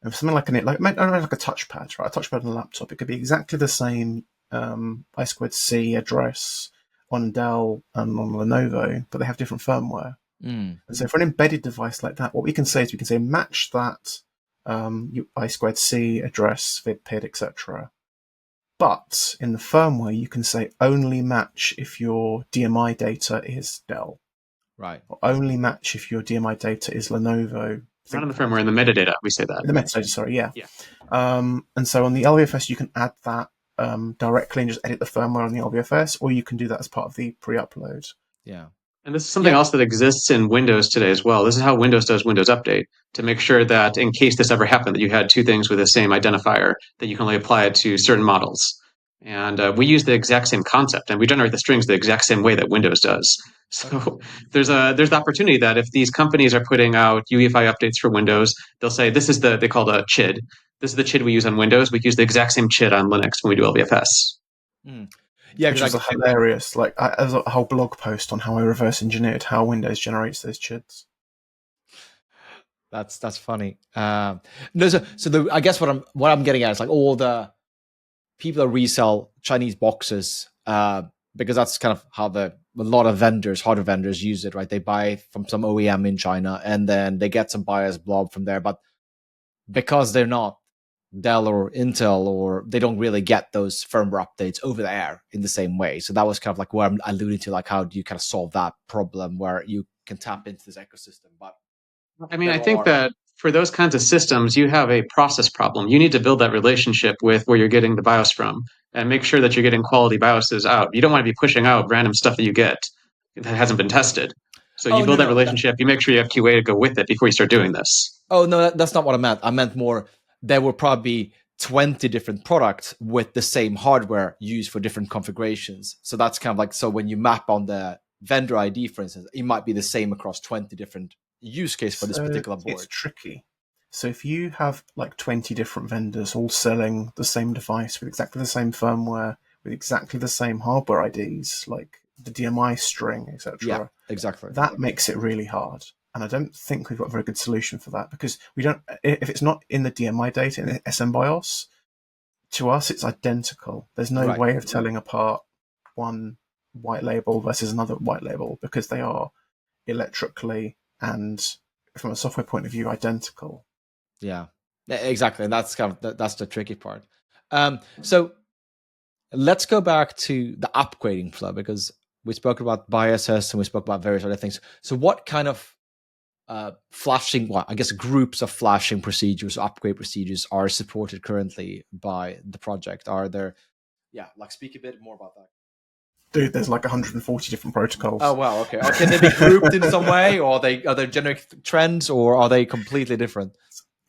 And for something like like a touchpad, right? A touchpad on a laptop, it could be exactly the same I2C address on Dell and on Lenovo, but they have different firmware. And so for an embedded device like that, what we can say is we can say match that I2C address, vid, PID, etc. But in the firmware, you can say only match if your DMI data is Dell. Right. Or only match if your DMI data is Lenovo. Not in the firmware, in the metadata, we say that. In the metadata, sorry, yeah. Yeah. And so on the LVFS, you can add that directly and just edit the firmware on the LVFS, or you can do that as part of the pre-upload. Yeah. And this is something else that exists in Windows today as well. This is how Windows does Windows Update, to make sure that in case this ever happened, that you had two things with the same identifier, that you can only apply it to certain models. And we use the exact same concept, and we generate the strings the exact same way that Windows does. So there's the opportunity that if these companies are putting out UEFI updates for Windows, they'll say this is they call it a CHID. This is the CHID we use on Windows. We use the exact same CHID on Linux when we do LVFS. Yeah, which was hilarious. Like, there's a whole blog post on how I reverse engineered how Windows generates those CHIDs. That's funny. No, I guess what I'm getting at is like all the people that resell Chinese boxes, because that's kind of how a lot of hardware vendors use it, right? They buy from some OEM in China and then they get some buyer's blob from there, but because they're not Dell or Intel, or they don't really get those firmware updates over the air in the same way. So that was kind of like where I'm alluding to, like, how do you kind of solve that problem where you can tap into this ecosystem? But I mean, I think that for those kinds of systems, you have a process problem. You need to build that relationship with where you're getting the BIOS from and make sure that you're getting quality BIOSes out. You don't want to be pushing out random stuff that you get that hasn't been tested. So you build that relationship, you make sure you have QA to go with it before you start doing this. Oh, no, that's not what I meant. I meant more, there will probably be 20 different products with the same hardware used for different configurations. So that's kind of like, so when you map on the vendor ID, for instance, it might be the same across 20 different use case for this particular board. It's tricky. So if you have like 20 different vendors all selling the same device with exactly the same firmware, with exactly the same hardware IDs, like the DMI string, etc. Yeah, exactly. That makes it really hard. And I don't think we've got a very good solution for that, because we don't, if it's not in the DMI data, in the SMBIOS, to us it's identical. There's no way of telling apart one white label versus another white label, because they are electrically and from a software point of view identical. Yeah, exactly. And that's kind of that's the tricky part. So let's go back to the upgrading flow, because we spoke about biases and we spoke about various other things. So what kind of flashing, well, I guess groups of flashing procedures, upgrade procedures are supported currently by the project? Are there, speak a bit more about that. Dude, there's like 140 different protocols. Oh, wow, okay. Or can they be grouped in some way, or are they generic trends, or are they completely different?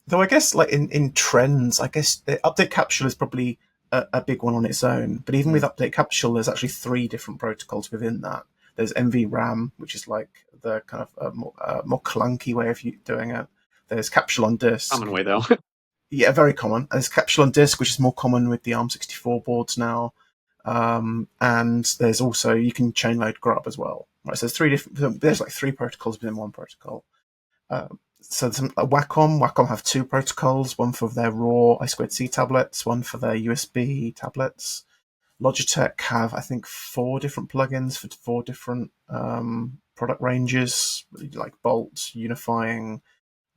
Though I guess like in trends, I guess the update capsule is probably a big one on its own. But even with update capsule, there's actually 3 different protocols within that. There's NVRAM, which is like the kind of more clunky way of doing it. There's capsule on disk. Common way, though. Yeah, very common. And there's capsule on disk, which is more common with the ARM64 boards now. And there's also, you can chain load grub as well. Right, so there's like 3 protocols within one protocol. So there's Wacom have 2 protocols, one for their raw I2C tablets, one for their USB tablets. Logitech have, I think, 4 different plugins for 4 different product ranges, like Bolt, Unifying,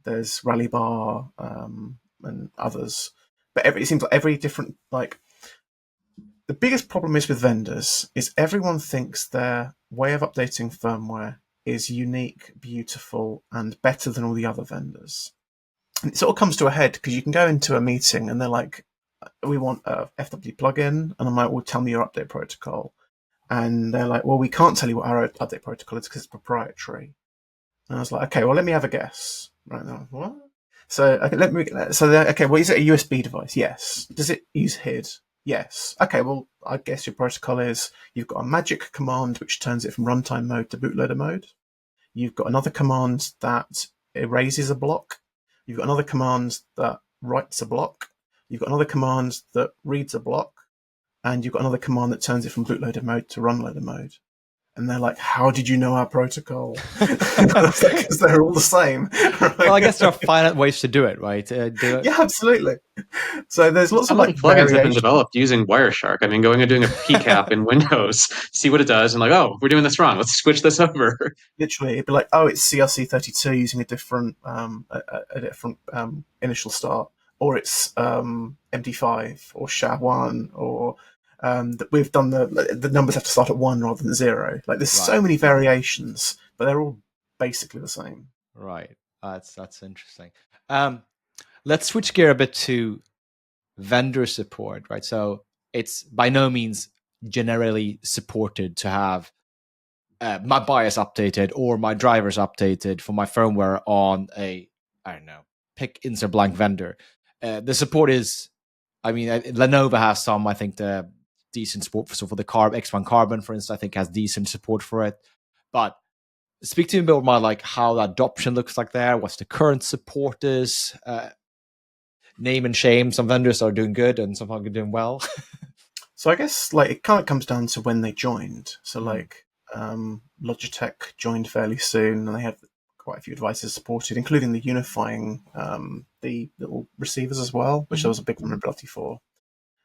there's Rallybar, and others. But it seems like every different, like, the biggest problem is with vendors is everyone thinks their way of updating firmware is unique, beautiful, and better than all the other vendors. And it sort of comes to a head because you can go into a meeting and they're like, we want a fwupd plugin. And I'm like, well, tell me your update protocol. And they're like, well, we can't tell you what our update protocol is because it's proprietary. And I was like, okay, well, let me have a guess. Right now, what? So, okay, well, is it a USB device? Yes. Does it use HID? Yes. Okay, well, I guess your protocol is you've got a magic command which turns it from runtime mode to bootloader mode. You've got another command that erases a block. You've got another command that writes a block. You've got another command that reads a block. And you've got another command that turns it from bootloader mode to runloader mode. And they're like, how did you know our protocol? Because they're all the same. Right? Well, I guess there are finite ways to do it, right? Yeah, absolutely. So there's lots Some of like plugins have been variation. developed using Wireshark. I mean, going and doing a pcap in Windows, see what it does, and like, oh, we're doing this wrong. Let's switch this over. Literally, it'd be like, oh, it's CRC32 using a different initial start, or it's MD5 or SHA1, or that we've done the numbers have to start at 1 rather than 0. Like there's so many variations, but they're all basically the same. Right. That's interesting. Let's switch gear a bit to vendor support, right? So it's by no means generally supported to have my BIOS updated or my drivers updated for my firmware on a, I don't know, pick insert blank vendor. The support is, I mean, Lenovo has some, I think, the decent support. So for the X1 Carbon, for instance, I think has decent support for it. But speak to me about my like how the adoption looks like there. What's the current support is? Name and shame. Some vendors are doing good, and some are doing well. So I guess like it kind of comes down to when they joined. So like Logitech joined fairly soon, and they had quite a few devices supported, including the unifying the little receivers as well, which there was a big vulnerability for.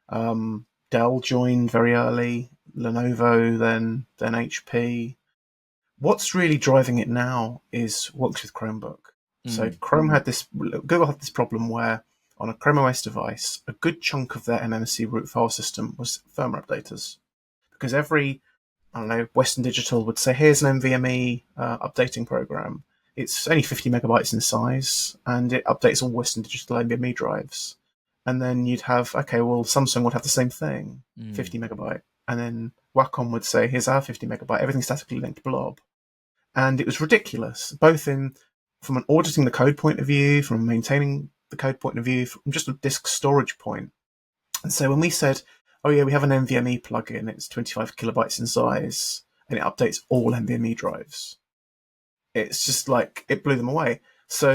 Dell joined very early, Lenovo, then HP. What's really driving it now is works with Chromebook. So Google had this problem where on a ChromeOS device, a good chunk of their MMC root file system was firmware updaters. Because every, I don't know, Western Digital would say, here's an NVMe updating program. It's only 50 megabytes in size, and it updates all Western Digital NVMe drives. And then you'd have, okay, well, Samsung would have the same thing, 50 megabyte. And then Wacom would say, here's our 50 megabyte, everything's statically linked blob. And it was ridiculous, both from an auditing the code point of view, from maintaining the code point of view, from just a disk storage point. And so when we said, oh yeah, we have an NVMe plugin, it's 25 kilobytes in size, and it updates all NVMe drives, it's just like, it blew them away. So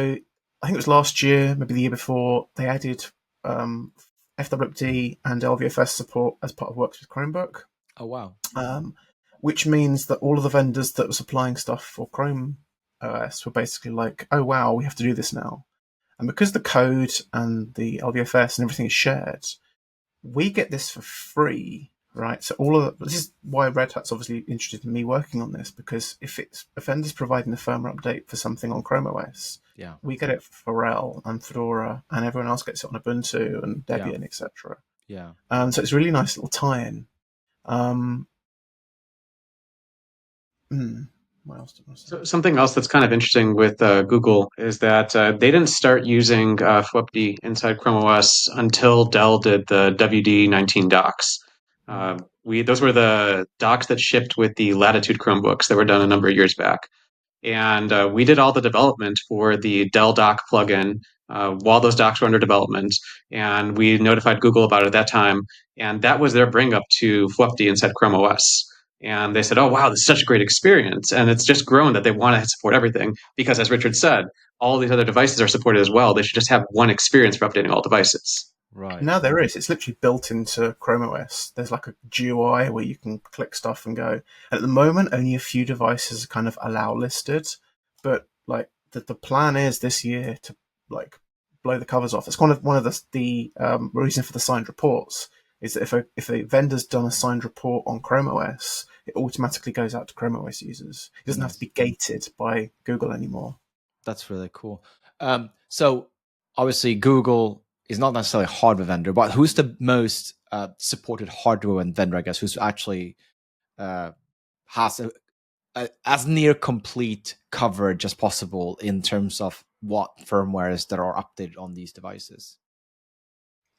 I think it was last year, maybe the year before, they added fwupd and LVFS support as part of Works with Chromebook. Oh, wow. Which means that all of the vendors that were supplying stuff for Chrome OS were basically like, oh wow, we have to do this now. And because the code and the LVFS and everything is shared, we get this for free, right? So this is why Red Hat's obviously interested in me working on this, because if a vendor's providing the firmware update for something on Chrome OS, we get it for Pharrell and Fedora, and everyone else gets it on Ubuntu and Debian, etc. Yeah. So it's a really nice little tie-in. What else did I say? So something else that's kind of interesting with Google is that they didn't start using fwupd inside ChromeOS until Dell did the WD-19 docks. Those were the docks that shipped with the Latitude Chromebooks that were done a number of years back. And we did all the development for the Dell dock plugin while those docs were under development. And we notified Google about it at that time. And that was their bring up to fwupd inside Chrome OS. And they said, oh, wow, this is such a great experience. And it's just grown that they want to support everything because, as Richard said, all these other devices are supported as well. They should just have one experience for updating all devices. Right. Now there is. It's literally built into Chrome OS. There's like a GUI where you can click stuff and go. And at the moment, only a few devices are kind of allow listed, but like the plan is this year to like blow the covers off. It's one of the reason for the signed reports is that if a vendor's done a signed report on Chrome OS, it automatically goes out to Chrome OS users. It doesn't have to be gated by Google anymore. That's really cool. So obviously Google is not necessarily a hardware vendor, but who's the most supported hardware vendor, I guess, who's actually has as near complete coverage as possible in terms of what firmwares that are updated on these devices?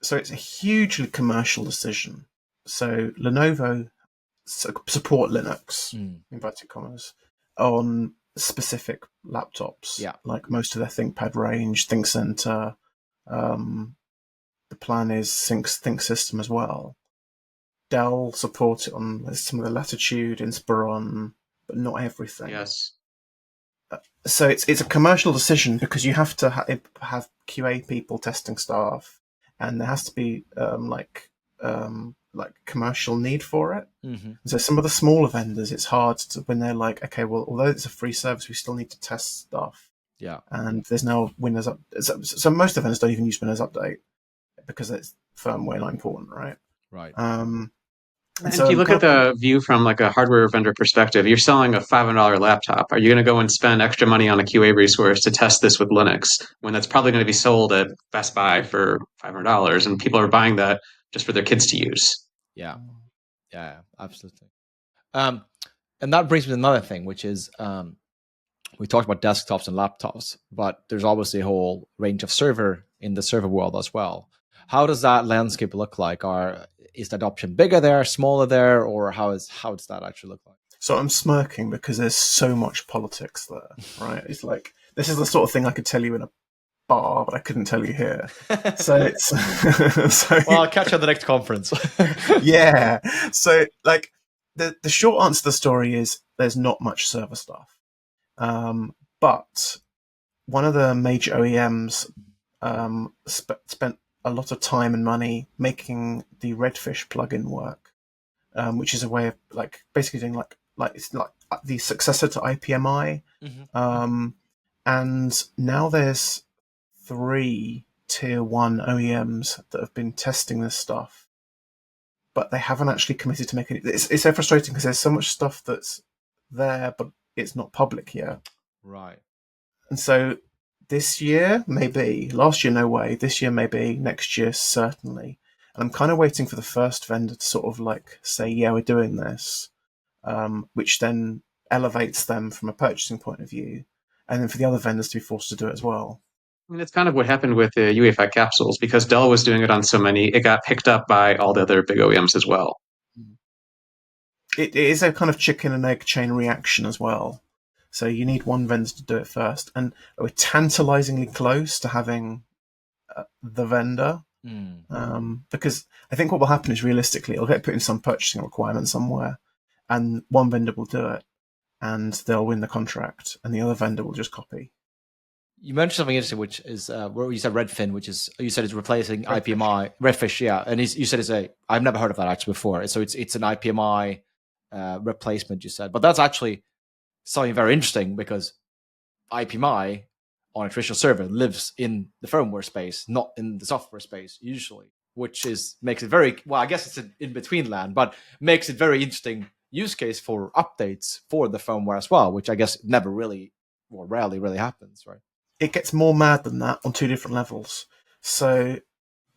So it's a hugely commercial decision. So Lenovo support Linux, inverted commas, on specific laptops. Yeah. Like most of their ThinkPad range, ThinkCenter. The plan is ThinkSystem as well. Dell support it on some of the Latitude, Inspiron, but not everything. Yes. So it's a commercial decision because you have to have QA people testing stuff, and there has to be like commercial need for it. Mm-hmm. So some of the smaller vendors, it's hard to, when they're like, okay, well, although it's a free service, we still need to test stuff, Yeah. and there's no Windows up. So most of the vendors don't even use Windows Update because it's firmware not important, right? Right. And So if you I'm look kind at of the view from like a hardware vendor perspective, you're selling a $500 laptop. Are you going to go and spend extra money on a QA resource to test this with Linux when that's probably going to be sold at Best Buy for $500 and people are buying that just for their kids to use? Yeah. Yeah. Absolutely. And that brings me to another thing, which is we talked about desktops and laptops, but there's obviously a whole range of server in the server world as well. How does that landscape look like? Is the adoption bigger there, smaller there, or how does that actually look like? So I'm smirking because there's so much politics there, right? It's like this is the sort of thing I could tell you in a bar, but I couldn't tell you here. So it's so Well, I'll catch you at the next conference. yeah. So like the short answer to the story is there's not much server stuff, but one of the major OEMs spent a lot of time and money making the Redfish plugin work, which is a way of like basically doing like it's like the successor to IPMI. Mm-hmm. And now there's 3 tier 1 OEMs that have been testing this stuff, but they haven't actually committed to making it. It's so frustrating because there's so much stuff that's there, but it's not public yet. Right. And so this year, maybe. Last year, no way. This year, maybe. Next year, certainly. And I'm kind of waiting for the first vendor to sort of like say, yeah, we're doing this, which then elevates them from a purchasing point of view. And then for the other vendors to be forced to do it as well. I mean, it's kind of what happened with the UEFI capsules because Dell was doing it on so many, it got picked up by all the other big OEMs as well. It is a kind of chicken and egg chain reaction as well. So you need one vendor to do it first. And we're tantalizingly close to having the vendor. Because I think what will happen is realistically, it'll get put in some purchasing requirement somewhere, and one vendor will do it, and they'll win the contract, and the other vendor will just copy. You mentioned something interesting, which is where you said Redfin, which is you said it's replacing Redfish. IPMI. Redfish, yeah, and you said I've never heard of that actually before. So it's an IPMI replacement. You said, but that's actually something very interesting because IPMI on a traditional server lives in the firmware space, not in the software space usually, which makes it very well. I guess it's an in between land, but makes it very interesting use case for updates for the firmware as well, which I guess never really or rarely really happens, right? It gets more mad than that on 2 different levels. So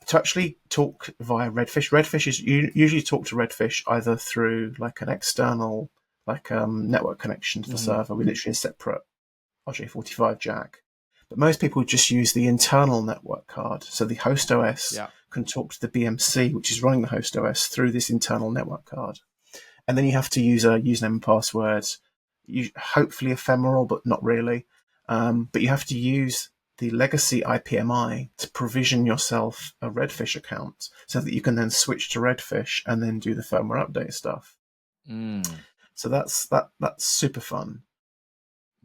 to actually talk via Redfish is you usually talk to Redfish either through like an external network connection to the server with literally a separate RJ45 jack. But most people just use the internal network card. So the host OS can talk to the BMC, which is running the host OS, through this internal network card. And then you have to use a username and password, hopefully ephemeral, but not really. But you have to use the legacy IPMI to provision yourself a Redfish account so that you can then switch to Redfish and then do the firmware update stuff. So that's super fun.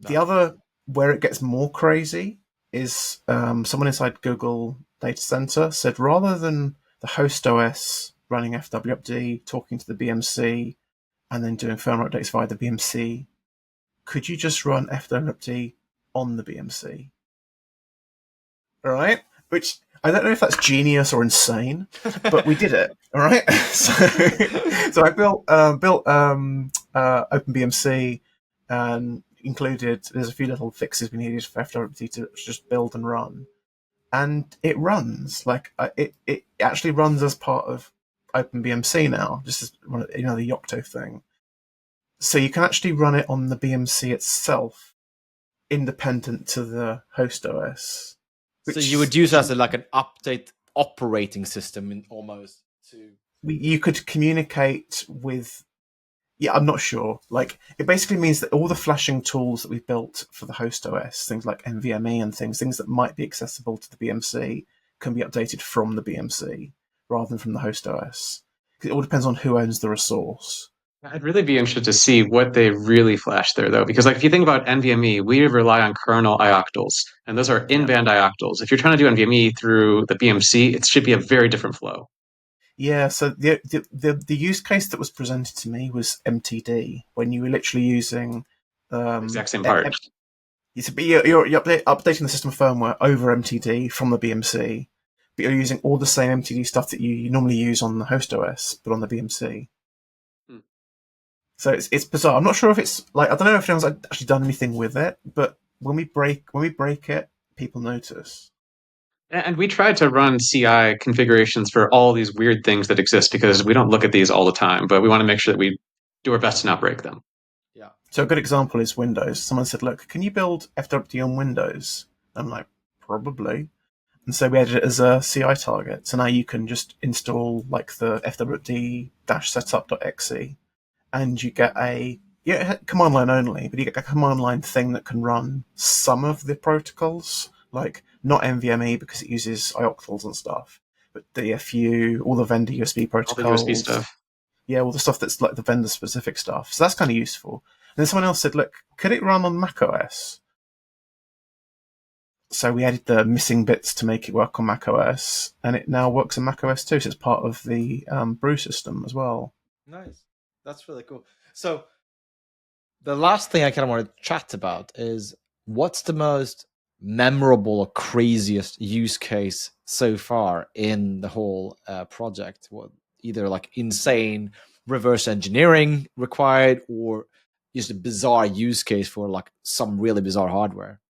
The other, where it gets more crazy, is someone inside Google Data Center said rather than the host OS running fwupd, talking to the BMC, and then doing firmware updates via the BMC, could you just run fwupd on the BMC? All right? Which I don't know if that's genius or insane, but we did it. All right. So I built OpenBMC and included. There's a few little fixes we needed for fwupd to just build and run, and it runs like it actually runs as part of OpenBMC now, just as the Yocto thing. So you can actually run it on the BMC itself, independent to the host OS. So you would use it as an update operating system in almost to. You could communicate with. Yeah, I'm not sure. Like, it basically means that all the flashing tools that we've built for the host OS, things like NVMe and things that might be accessible to the BMC, can be updated from the BMC rather than from the host OS. It all depends on who owns the resource. I'd really be interested to see what they really flash there, though, because like if you think about NVMe, we rely on kernel ioctals, and those are Yeah. in-band ioctals. If you're trying to do NVMe through the BMC, it should be a very different flow. Yeah, so the use case that was presented to me was MTD, when you were literally using Exact same e- part. e- you're updating the system firmware over MTD from the BMC, but you're using all the same MTD stuff that you normally use on the host OS, but on the BMC. Hmm. So it's bizarre. I'm not sure if it's like, I don't know if anyone's actually done anything with it, but when we break it, people notice. And we tried to run CI configurations for all these weird things that exist because we don't look at these all the time, but we want to make sure that we do our best to not break them. Yeah. So a good example is Windows. Someone said, "Look, can you build fwupd on Windows?" I'm like, "Probably." And so we added it as a CI target. So now you can just install like the fwupd-setup.exe, and you get command line only, but you get a command line thing that can run some of the protocols, like not NVMe because it uses ioctals and stuff, but DFU, all the vendor USB All the USB protocols. stuff. Yeah, all the stuff that's like the vendor specific stuff. So that's kind of useful. And then someone else said, "Look, could it run on macOS?" So we added the missing bits to make it work on macOS, and it now works on macOS too. So it's part of the brew system as well. Nice. That's really cool. So the last thing I kind of want to chat about is what's the most memorable or craziest use case so far in the whole project? What either like insane reverse engineering required or just a bizarre use case for like some really bizarre hardware?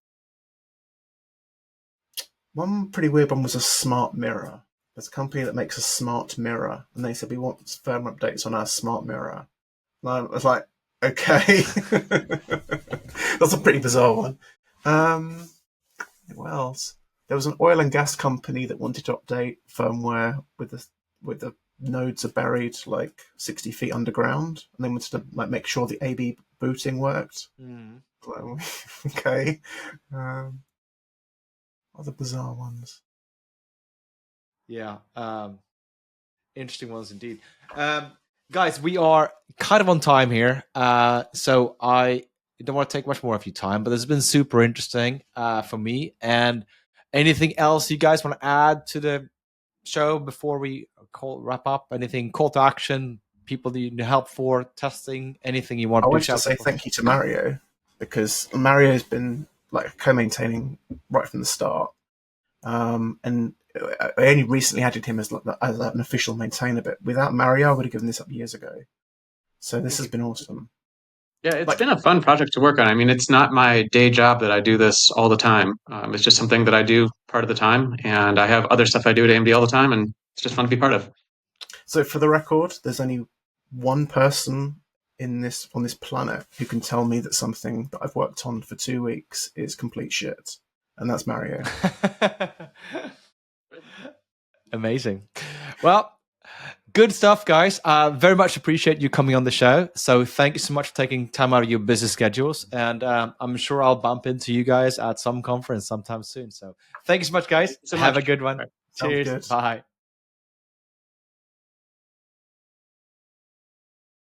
One pretty weird one was a smart mirror. There's a company that makes a smart mirror, and they said we want firmware updates on our smart mirror. And I was like, okay, that's a pretty bizarre one. What else? There was an oil and gas company that wanted to update firmware with the nodes are buried like 60 feet underground, and they wanted to like make sure the AB booting worked. Mm. Like, okay. Other bizarre ones. Yeah. Interesting ones indeed. Guys, we are kind of on time here. So I don't want to take much more of your time, but this has been super interesting for me. And anything else you guys want to add to the show before we wrap up? Anything, call to action, people that you need help for, testing, anything you I want to wanted to shout say people? thank you to Mario, because Mario's been like co-maintaining right from the start. And I only recently added him as an official maintainer, but without Mario, I would have given this up years ago. So this Thank has you. been awesome. Yeah, it's Like, been a fun project to work on. I mean, it's not my day job that I do this all the time. It's just something that I do part of the time, and I have other stuff I do at AMD all the time, and it's just fun to be part of. so for the record, there's only one person on this planet who can tell me that something that I've worked on for 2 weeks is complete shit, and that's Mario. Amazing. Well, good stuff, guys. Very much appreciate you coming on the show. So thank you so much for taking time out of your busy schedules. And I'm sure I'll bump into you guys at some conference sometime soon. So thank you so much, Thank guys. you so Have much. a good All one. right. Sounds Cheers. good. Bye.